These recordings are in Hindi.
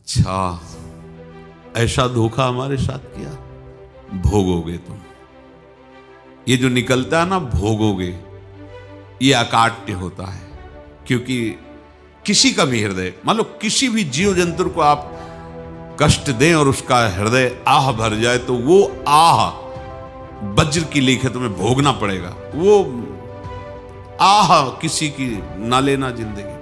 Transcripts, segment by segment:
अच्छा, ऐसा धोखा हमारे साथ किया, भोगोगे तुम। ये जो निकलता है ना भोगोगे, ये अकाट्य होता है। क्योंकि किसी का भी हृदय, मान लो किसी भी जीव जंतु को आप कष्ट दें और उसका हृदय आह भर जाए, तो वो आह वज्र की लीक है, तुम्हें भोगना पड़ेगा। वो आह किसी की ना लेना जिंदगी।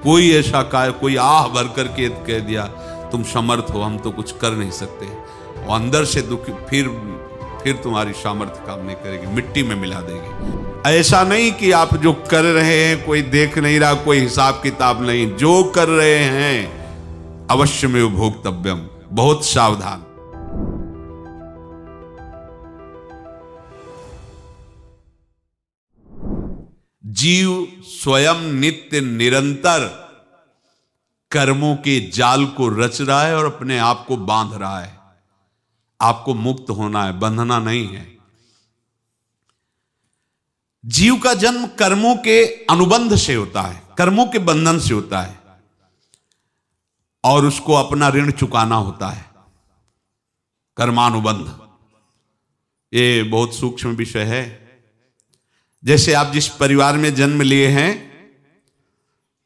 कोई ऐसा कोई आह भर करके कह दिया तुम समर्थ हो, हम तो कुछ कर नहीं सकते, और अंदर से दुख, फिर तुम्हारी सामर्थ्य काम नहीं करेगी, मिट्टी में मिला देगी। ऐसा नहीं कि आप जो कर रहे हैं कोई देख नहीं रहा, कोई हिसाब किताब नहीं, जो कर रहे हैं अवश्य में भोक्तव्यम, बहुत सावधान। जीव स्वयं नित्य निरंतर कर्मों के जाल को रच रहा है और अपने आप को बांध रहा है। आपको मुक्त होना है, बंधना नहीं है। जीव का जन्म कर्मों के अनुबंध से होता है, कर्मों के बंधन से होता है, और उसको अपना ऋण चुकाना होता है। कर्मानुबंध ये बहुत सूक्ष्म विषय है। जैसे आप जिस परिवार में जन्म लिए हैं,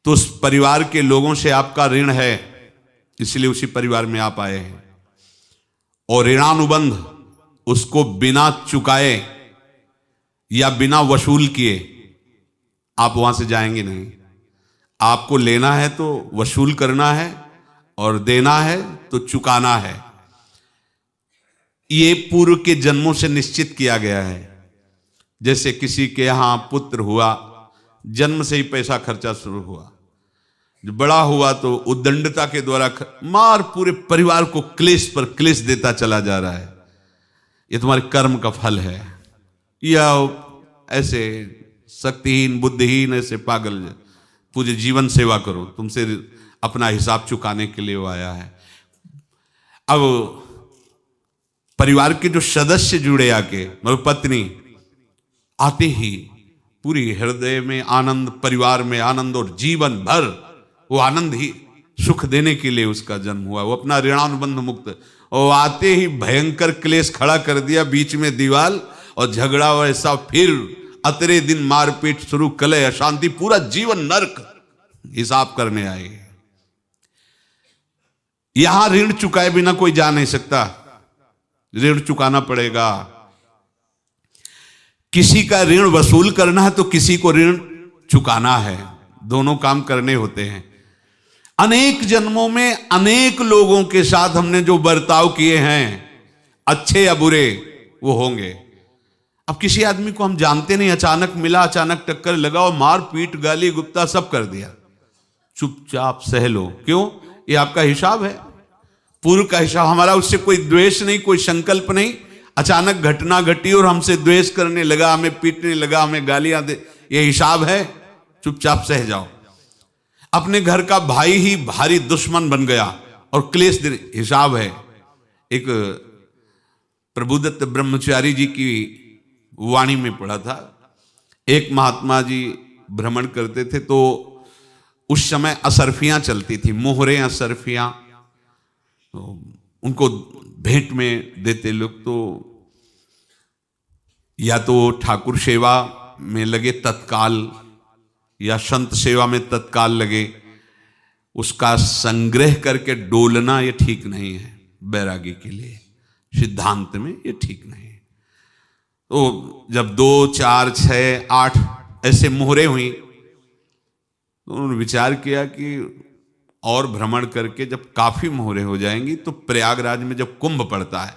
तो उस परिवार के लोगों से आपका ऋण है, इसलिए उसी परिवार में आप आए हैं। और ऋणानुबंध उसको बिना चुकाए या बिना वसूल किए आप वहां से जाएंगे नहीं। आपको लेना है तो वसूल करना है, और देना है तो चुकाना है। ये पूर्व के जन्मों से निश्चित किया गया है। जैसे किसी के यहां पुत्र हुआ, जन्म से ही पैसा खर्चा शुरू हुआ, जो बड़ा हुआ तो उद्दंडता के द्वारा मार पूरे परिवार को क्लेश पर क्लेश देता चला जा रहा है। ये तुम्हारे कर्म का फल है। या ऐसे शक्तिहीन बुद्धिहीन ऐसे पागल पूरे जीवन सेवा करो, तुमसे अपना हिसाब चुकाने के लिए वो आया है। अब परिवार के जो सदस्य जुड़े आके, मतलब पत्नी आते ही पूरी हृदय में आनंद, परिवार में आनंद, और जीवन भर वो आनंद ही सुख देने के लिए उसका जन्म हुआ। वो अपना ऋणानुबंध मुक्त, और आते ही भयंकर क्लेश खड़ा कर दिया, बीच में दीवार और झगड़ा वैसा, फिर अतरे दिन मारपीट शुरू, कलह अशांति, पूरा जीवन नरक हिसाब करने आए। यहां ऋण चुकाए बिना कोई जा नहीं सकता, ऋण चुकाना पड़ेगा। किसी का ऋण वसूल करना है तो किसी को ऋण चुकाना है, दोनों काम करने होते हैं। अनेक जन्मों में अनेक लोगों के साथ हमने जो बर्ताव किए हैं, अच्छे या बुरे, वो होंगे। अब किसी आदमी को हम जानते नहीं, अचानक मिला, अचानक टक्कर लगा और मार पीट गाली गुप्ता सब कर दिया, चुपचाप सह लो। क्यों? ये आपका हिसाब है, पूर्व का हिसाब। हमारा उससे कोई द्वेष नहीं, कोई संकल्प नहीं। अचानक घटना घटी और हमसे द्वेष करने लगा, हमें पीटने लगा, हमें गालियां दे, ये हिसाब है, चुपचाप सह जाओ। अपने घर का भाई ही भारी दुश्मन बन गया और क्लेश दे, हिसाब है। एक प्रभुदत्त ब्रह्मचारी जी की वाणी में पढ़ा था, एक महात्मा जी भ्रमण करते थे, तो उस समय असरफियां चलती थी, मोहरें असरफियां, तो उनको भेंट में देते लोग। तो या तो ठाकुर सेवा में लगे तत्काल, या संत सेवा में तत्काल लगे, उसका संग्रह करके डोलना ये ठीक नहीं है। बैरागी के लिए सिद्धांत में ये ठीक नहीं है। तो जब 2, 4, 6, 8 ऐसे मोहरे हुई, तो उन्होंने विचार किया कि और भ्रमण करके जब काफी मोहरे हो जाएंगी तो प्रयागराज में जब कुंभ पड़ता है,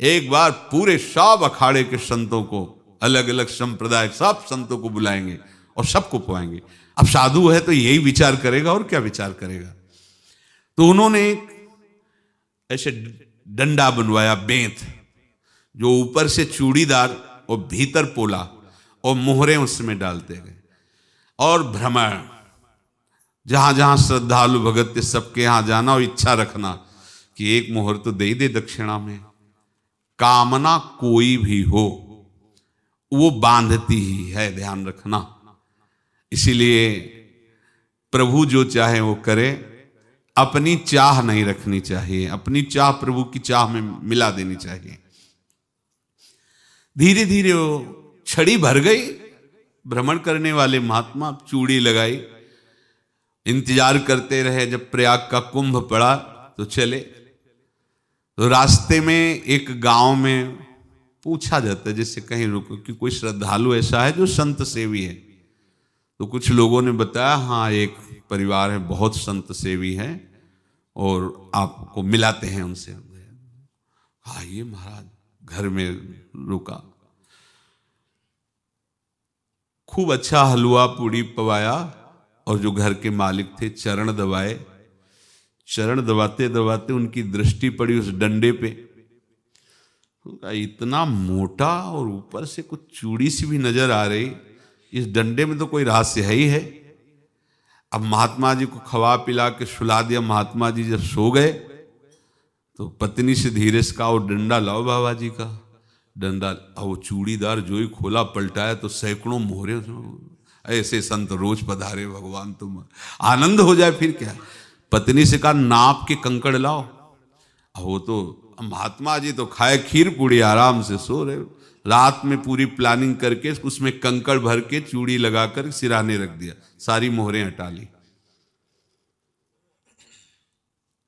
एक बार पूरे सब अखाड़े के संतों को, अलग अलग संप्रदाय सब संतों को बुलाएंगे और सबको पुआएंगे। अब साधु है तो यही विचार करेगा, और क्या विचार करेगा। तो उन्होंने एक ऐसे डंडा बनवाया, बेंत, जो ऊपर से चूड़ीदार और भीतर पोला, और मोहरे उसमें डालते गए। और भ्रमण, जहां जहां श्रद्धालु भगत थे सबके यहां जाना और इच्छा रखना कि एक मोहर तो दे दे दक्षिणा में। कामना कोई भी हो वो बांधती ही है, ध्यान रखना। इसीलिए प्रभु जो चाहे वो करे, अपनी चाह नहीं रखनी चाहिए, अपनी चाह प्रभु की चाह में मिला देनी चाहिए। धीरे धीरे वो छड़ी भर गई। भ्रमण करने वाले महात्मा चूड़ी लगाई, इंतजार करते रहे। जब प्रयाग का कुंभ पड़ा तो चले। तो रास्ते में एक गांव में पूछा जाता है, जैसे कहीं रुको कि कोई श्रद्धालु ऐसा है जो संत सेवी है। तो कुछ लोगों ने बताया, हाँ एक परिवार है बहुत संत सेवी है और आपको मिलाते हैं उनसे। आइए महाराज, घर में रुका, खूब अच्छा हलवा पूड़ी पवाया और जो घर के मालिक थे चरण दबाए। चरण दबाते दबाते उनकी दृष्टि पड़ी उस डंडे पे। इतना मोटा और ऊपर से कुछ चूड़ी सी भी नजर आ रही, इस डंडे में तो कोई रहस्य है ही है। अब महात्मा जी को खवा पिला के सुला दिया। महात्मा जी जब सो गए तो पत्नी से धीरे से कहा, वो डंडा लाओ बाबा जी का। डंडा, वो चूड़ीदार जो ही खोला पलटाया तो सैकड़ों मोहरे। ऐसे संत रोज पधारे भगवान, तुम आनंद हो जाए फिर क्या। पत्नी से कहा, नाप के कंकड़ लाओ। वो तो महात्मा जी तो खाए खीर पूड़ी, आराम से सो रहे। रात में पूरी प्लानिंग करके उसमें कंकड़ भर के चूड़ी लगाकर सिराने रख दिया, सारी मोहरें हटा ली।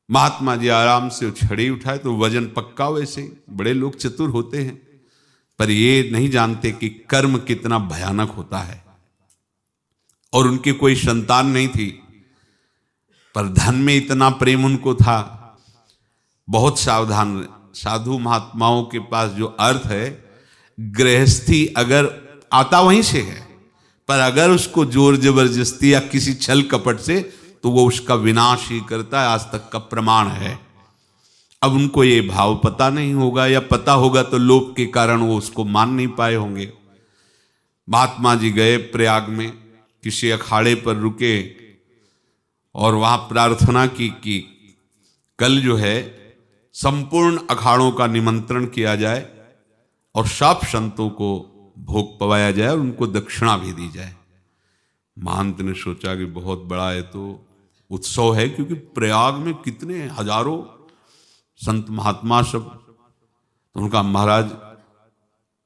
महात्मा जी आराम से छड़ी उठाए तो वजन पक्का। वैसे बड़े लोग चतुर होते हैं, पर ये नहीं जानते कि कर्म कितना भयानक होता है। और उनकी कोई संतान नहीं थी, पर धन में इतना प्रेम उनको था। बहुत सावधान। साधु महात्माओं के पास जो अर्थ है, गृहस्थी अगर आता वहीं से है, पर अगर उसको जोर जबरदस्ती या किसी छल कपट से, तो वो उसका विनाश ही करता है। आज तक का प्रमाण है। अब उनको ये भाव पता नहीं होगा, या पता होगा तो लोभ के कारण वो उसको मान नहीं पाए होंगे। महात्मा जी गए प्रयाग में, किसी अखाड़े पर रुके और वहां प्रार्थना की कि कल जो है संपूर्ण अखाड़ों का निमंत्रण किया जाए और सब संतों को भोग पवाया जाए और उनको दक्षिणा भी दी जाए। महंत ने सोचा कि बहुत बड़ा है तो उत्सव है, क्योंकि प्रयाग में कितने हजारों संत महात्मा सब। तो उनका, महाराज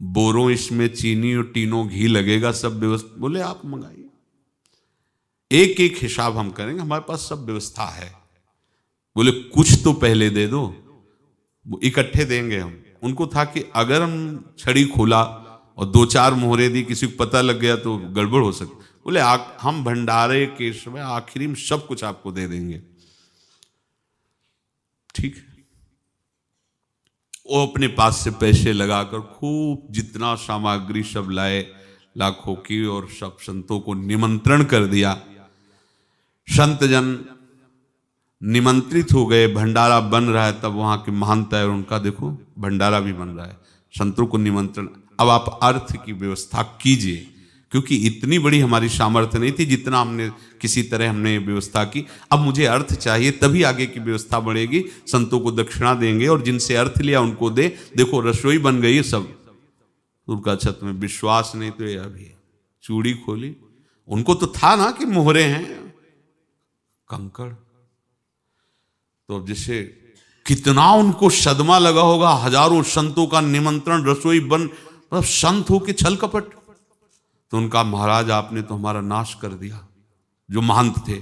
बोरों इसमें चीनी और टीनों घी लगेगा, सब व्यवस्था। बोले आप मंगाइए, एक एक हिसाब हम करेंगे, हमारे पास सब व्यवस्था है। बोले कुछ तो पहले दे दो, इकट्ठे देंगे हम। उनको था कि अगर हम छड़ी खोला और दो चार मोहरे दी, किसी को पता लग गया तो गड़बड़ हो सकती। बोले हम भंडारे के समय आखिरी में सब कुछ आपको दे देंगे। ठीक है। वो अपने पास से पैसे लगाकर खूब जितना सामग्री सब लाए, लाखों की, और सब संतों को निमंत्रण कर दिया। संत जन निमंत्रित हो गए, भंडारा बन रहा है। तब वहां के महंत है और उनका देखो भंडारा भी बन रहा है, संतों को निमंत्रण। अब आप अर्थ की व्यवस्था कीजिए, क्योंकि इतनी बड़ी हमारी सामर्थ्य नहीं थी जितना हमने किसी तरह हमने व्यवस्था की। अब मुझे अर्थ चाहिए, तभी आगे की व्यवस्था बढ़ेगी। संतों को दक्षिणा देंगे और जिनसे अर्थ लिया उनको दे। देखो रसोई बन गई है सब। उनका छत में विश्वास नहीं तो ये अभी चूड़ी खोली। उनको तो था ना कि मोहरे हैं, कंकड़। तो अब जैसे कितना उनको सदमा लगा होगा। हजारों संतों का निमंत्रण, रसोई बन, मतलब संत हो के छल कपट। तो उनका, महाराज आपने तो हमारा नाश कर दिया, जो महंत थे।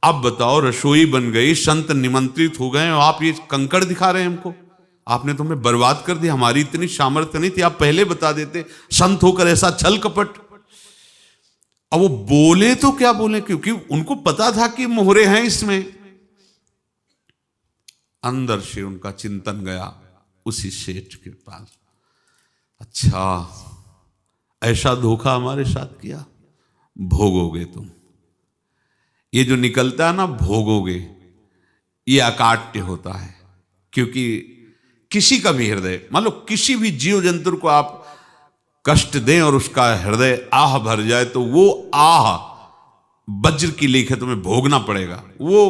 अब बताओ, रसोई बन गई, संत निमंत्रित हो गए, और आप ये कंकड़ दिखा रहे हैं हमको। आपने तो हमें बर्बाद कर दिया। हमारी इतनी सामर्थ्य नहीं थी, आप पहले बता देते। संत होकर ऐसा छल कपट। अब वो बोले तो क्या बोले, क्योंकि उनको पता था कि मोहरे हैं इसमें। अंदर से उनका चिंतन गया उसी सेठ के पास, अच्छा ऐसा धोखा हमारे साथ किया, भोगोगे तुम। ये जो निकलता है ना भोगोगे, ये अकाट्य होता है। क्योंकि किसी का भी हृदय, मान लो किसी भी जीव जंतु को आप कष्ट दें और उसका हृदय आह भर जाए, तो वो आह वज्र की लेख है, तुम्हें भोगना पड़ेगा। वो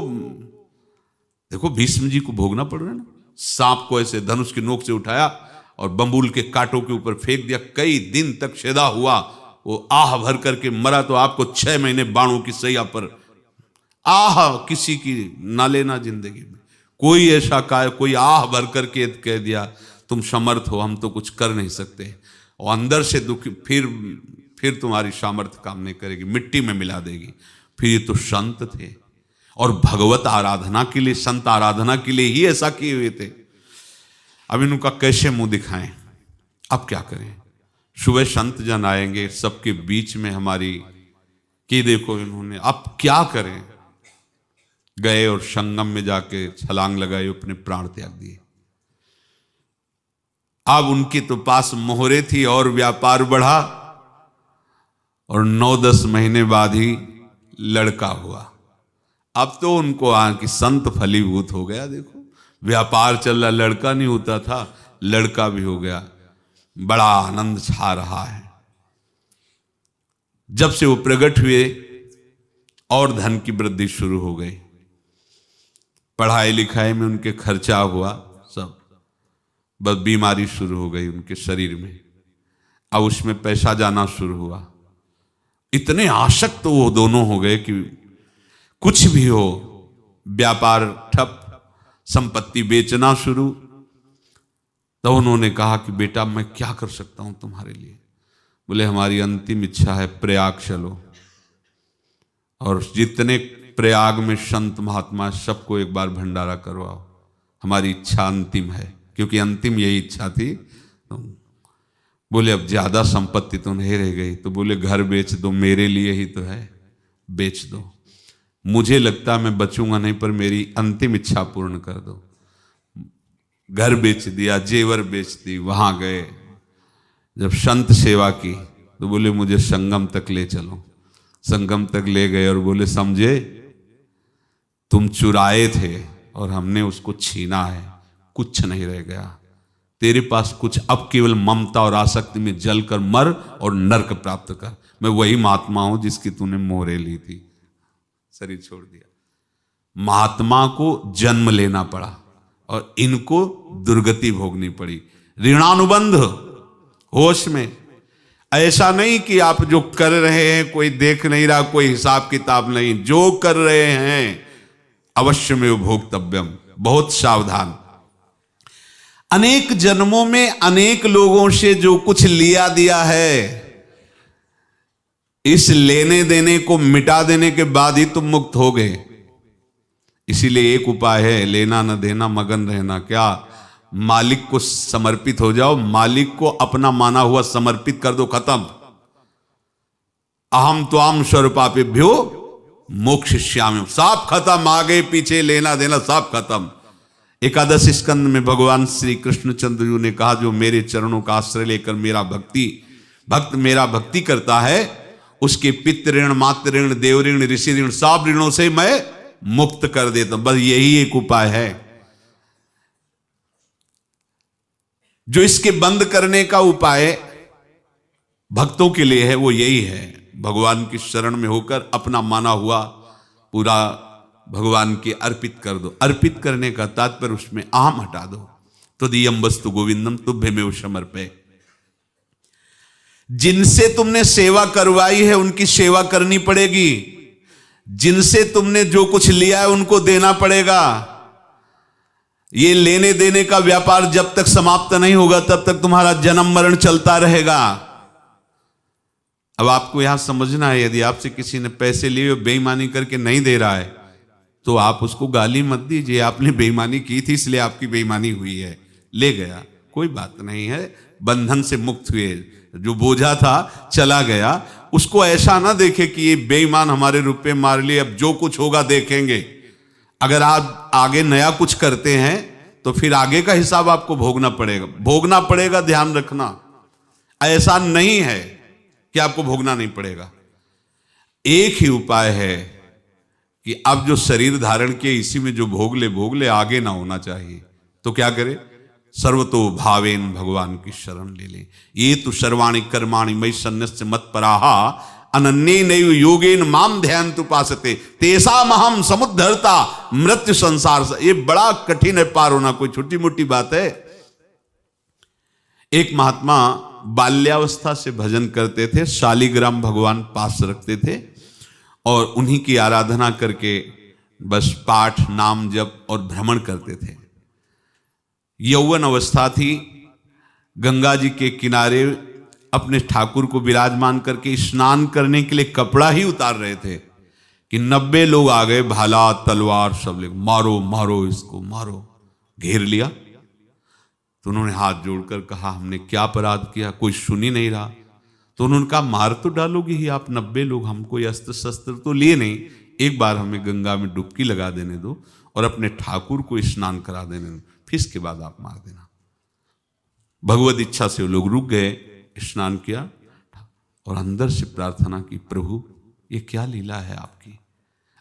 देखो भीष्म जी को भोगना पड़ रहा है ना। सांप को ऐसे धनुष की नोक से उठाया और बंबूल के कांटों के ऊपर फेंक दिया, कई दिन तक शेदा हुआ, वो आह भर करके मरा। तो आपको 6 महीने बाणों की सैया पर आह किसी की ना लेना जिंदगी में। कोई ऐसा कोई आह भर करके कह दिया तुम समर्थ हो, हम तो कुछ कर नहीं सकते, और अंदर से दुखी, फिर तुम्हारी सामर्थ्य काम नहीं करेगी, मिट्टी में मिला देगी। फिर ये तो संत थे और भगवत आराधना के लिए, संत आराधना के लिए ही ऐसा किए हुए थे। अब इनका कैसे मुंह दिखाएं, अब क्या करें। सुबह संत जन आएंगे, सबके बीच में हमारी कि देखो इन्होंने, अब क्या करें। गए और संगम में जाके छलांग लगाई, अपने प्राण त्याग दिए। अब उनके तो पास मोहरे थी और व्यापार बढ़ा, और 9-10 महीने बाद ही लड़का हुआ। अब तो उनको कि संत फलीभूत हो गया। देखो व्यापार चल रहा, लड़का नहीं होता था, लड़का भी हो गया, बड़ा आनंद छा रहा है। जब से वो प्रकट हुए और धन की वृद्धि शुरू हो गई, पढ़ाई लिखाई में उनके खर्चा हुआ सब, बस बीमारी शुरू हो गई उनके शरीर में। अब उसमें पैसा जाना शुरू हुआ। इतने आसक्त तो वो दोनों हो गए कि कुछ भी हो, व्यापार ठप, संपत्ति बेचना शुरू। तो उन्होंने कहा कि बेटा मैं क्या कर सकता हूं तुम्हारे लिए। बोले हमारी अंतिम इच्छा है प्रयाग चलो, और जितने प्रयाग में संत महात्मा सबको एक बार भंडारा करवाओ, हमारी इच्छा अंतिम है, क्योंकि अंतिम यही इच्छा थी। बोले अब ज्यादा संपत्ति तो नहीं रह गई, तो बोले घर बेच दो, मेरे लिए ही तो है, बेच दो। मुझे लगता मैं बचूंगा नहीं, पर मेरी अंतिम इच्छा पूर्ण कर दो। घर बेच दिया, जेवर बेच दी। वहां गए, जब संत सेवा की तो बोले मुझे संगम तक ले चलो। संगम तक ले गए और बोले समझे तुम चुराए थे और हमने उसको छीना है, कुछ नहीं रह गया तेरे पास कुछ, अब केवल ममता और आसक्ति में जलकर मर और नरक प्राप्त कर। मैं वही महात्मा हूं जिसकी तूने मोहरे ली थी, शरीर छोड़ दिया। महात्मा को जन्म लेना पड़ा और इनको दुर्गति भोगनी पड़ी। ऋणानुबंध, होश में। ऐसा नहीं कि आप जो कर रहे हैं कोई देख नहीं रहा, कोई हिसाब किताब नहीं, जो कर रहे हैं अवश्य में भोक्तव्यम। बहुत सावधान। अनेक जन्मों में अनेक लोगों से जो कुछ लिया दिया है, इस लेने देने को मिटा देने के बाद ही तुम मुक्त हो गए। इसीलिए एक उपाय है, लेना न देना, मगन रहना। क्या? मालिक को समर्पित हो जाओ, मालिक को अपना माना हुआ समर्पित कर दो, खत्म। अहम त्वाम स्वरूपापेभ्यो मोक्षयिष्यामि, सब खत्म। आगे पीछे लेना देना सब खत्म। एकादश स्कंद में भगवान श्री कृष्णचंद्र जी ने कहा जो मेरे चरणों का आश्रय लेकर भक्त मेरा भक्ति करता है, उसके पितृ ऋण, मातृ ऋण, देव ऋण, ऋषि ऋण, सब ऋणों से मैं मुक्त कर देता हूं। बस यही एक उपाय है जो इसके बंद करने का उपाय भक्तों के लिए है, वो यही है। भगवान की शरण में होकर अपना माना हुआ पूरा भगवान के अर्पित कर दो। अर्पित करने का तात्पर्य उसमें अहम हटा दो। तो दियम वस्तु गोविंदम तुभ्यमेव समर्पये। जिनसे तुमने सेवा करवाई है उनकी सेवा करनी पड़ेगी। जिनसे तुमने जो कुछ लिया है उनको देना पड़ेगा। ये लेने देने का व्यापार जब तक समाप्त नहीं होगा तब तक तुम्हारा जन्म मरण चलता रहेगा। अब आपको यहां समझना है, यदि आपसे किसी ने पैसे लिए बेईमानी करके नहीं दे रहा है तो आप उसको गाली मत दीजिए। आपने बेईमानी की थी इसलिए आपकी बेईमानी हुई है, ले गया, कोई बात नहीं है, बंधन से मुक्त हुए। जो बोझा था चला गया। उसको ऐसा ना देखे कि ये बेईमान हमारे रुपए मार लिए, अब जो कुछ होगा देखेंगे। अगर आप आगे नया कुछ करते हैं तो फिर आगे का हिसाब आपको भोगना पड़ेगा, ध्यान रखना। ऐसा नहीं है कि आपको भोगना नहीं पड़ेगा। एक ही उपाय है कि अब जो शरीर धारण किए इसी में जो भोग ले, आगे ना होना चाहिए। तो क्या करे? सर्वतो भावेन भगवान की शरण ले लें। ये तो सर्वाणि कर्माणि मयि सन्न्यस्य मत्पराः अनन्येनैव योगेन माम ध्यायन्तु उपासते तेषामहं समुद्धर्ता मृत्यु संसार से। ये बड़ा कठिन है पार होना, कोई छोटी मोटी बात है। एक महात्मा बाल्यावस्था से भजन करते थे, शालिग्राम भगवान पास रखते थे और उन्हीं की आराधना करके बस पाठ नाम जप और भ्रमण करते थे। यौवन अवस्था थी, गंगा जी के किनारे अपने ठाकुर को विराजमान करके स्नान करने के लिए कपड़ा ही उतार रहे थे कि 90 लोग आ गए, भाला तलवार सब ले, मारो मारो इसको मारो, घेर लिया। तो उन्होंने हाथ जोड़कर कहा हमने क्या अपराध किया, कोई सुन ही नहीं रहा। तो उन्होंने कहा मार तो डालोगे ही आप 90 लोग, हम कोई अस्त्र शस्त्र तो लिए नहीं, एक बार हमें गंगा में डुबकी लगा देने दो और अपने ठाकुर को स्नान करा देने दो, फिर इसके बाद आप मार देना। भगवत इच्छा से वो लोग रुक गए, स्नान किया और अंदर से प्रार्थना की, प्रभु ये क्या लीला है आपकी,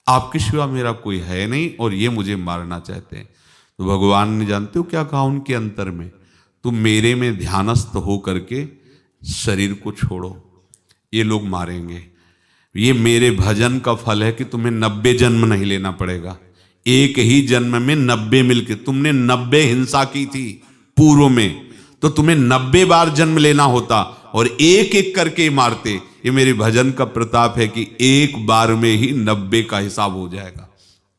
आपके सिवा मेरा कोई है नहीं और ये मुझे मारना चाहते हैं। तो भगवान ने जानते हो क्या कहा उनके अंतर में, तुम मेरे में ध्यानस्थ हो करके शरीर को छोड़ो, ये लोग मारेंगे, ये मेरे भजन का फल है कि तुम्हें 90 जन्म नहीं लेना पड़ेगा, एक ही जन्म में 90 मिलके, तुमने 90 हिंसा की थी पूर्व में, तो तुम्हें 90 बार जन्म लेना होता और एक एक करके मारते। ये मेरे भजन का प्रताप है कि एक बार में ही 90 का हिसाब हो जाएगा।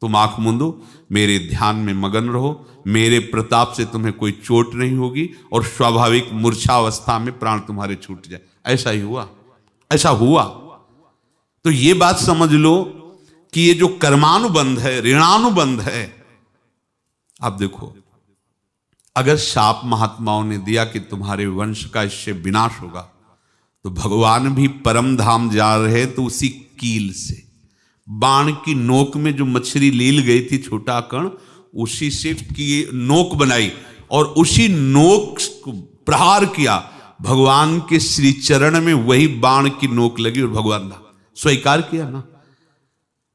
तुम आंख मूंदो, मेरे ध्यान में मगन रहो, मेरे प्रताप से तुम्हें कोई चोट नहीं होगी और स्वाभाविक मूर्छावस्था में प्राण तुम्हारे छूट जाए। ऐसा ही हुआ, ऐसा हुआ। तो ये बात समझ लो कि ये जो कर्मानुबंध है, ऋणानुबंध है। अब देखो, अगर शाप महात्माओं ने दिया कि तुम्हारे वंश का इससे विनाश होगा, तो भगवान भी परम धाम जा रहे तो उसी कील से, बाण की नोक में जो मछली लील गई थी छोटा कण, उसी से की नोक बनाई और उसी नोक को प्रहार किया, भगवान के श्री चरण में वही बाण की नोक लगी और भगवान ने स्वीकार किया ना।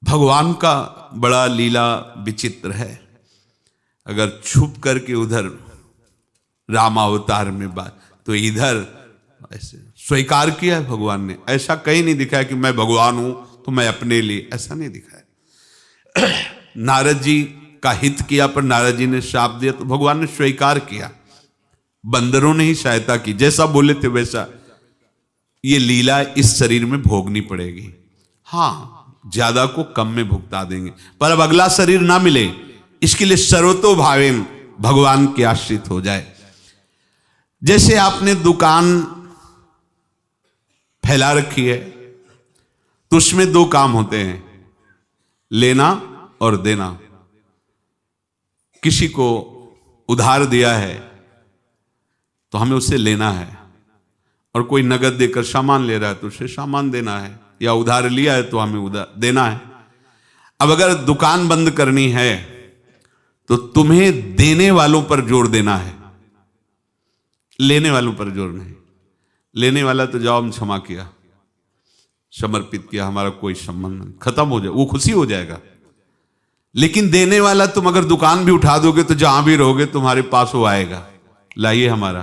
भगवान का बड़ा लीला विचित्र है। अगर छुप करके उधर रामावतार में बात, तो इधर ऐसे स्वीकार किया है भगवान ने। ऐसा कहीं नहीं दिखाया कि मैं भगवान हूं तो मैं अपने लिए, ऐसा नहीं दिखाया। नारद जी का हित किया पर नारद जी ने शाप दिया तो भगवान ने स्वीकार किया। बंदरों ने ही सहायता की, जैसा बोले थे वैसा। ये लीला इस शरीर में भोगनी पड़ेगी। हाँ, ज्यादा को कम में भुगता देंगे, पर अब अगला शरीर ना मिले, इसके लिए सर्वतो भावेन भगवान के आश्रित हो जाए। जैसे आपने दुकान फैला रखी है तो उसमें दो काम होते हैं, लेना और देना। किसी को उधार दिया है तो हमें उससे लेना है, और कोई नगद देकर सामान ले रहा है तो उसे सामान देना है, या उधार लिया है तो हमें उधार देना है। अब अगर दुकान बंद करनी है तो तुम्हें देने वालों पर जोर देना है, लेने वालों पर जोर नहीं। लेने वाला तो जाओ हम क्षमा किया, समर्पित किया, हमारा कोई संबंध नहीं, खत्म हो जाए, वो खुशी हो जाएगा। लेकिन देने वाला तुम अगर दुकान भी उठा दोगे तो जहां भी रहोगे तुम्हारे पास वो आएगा, लाइए हमारा।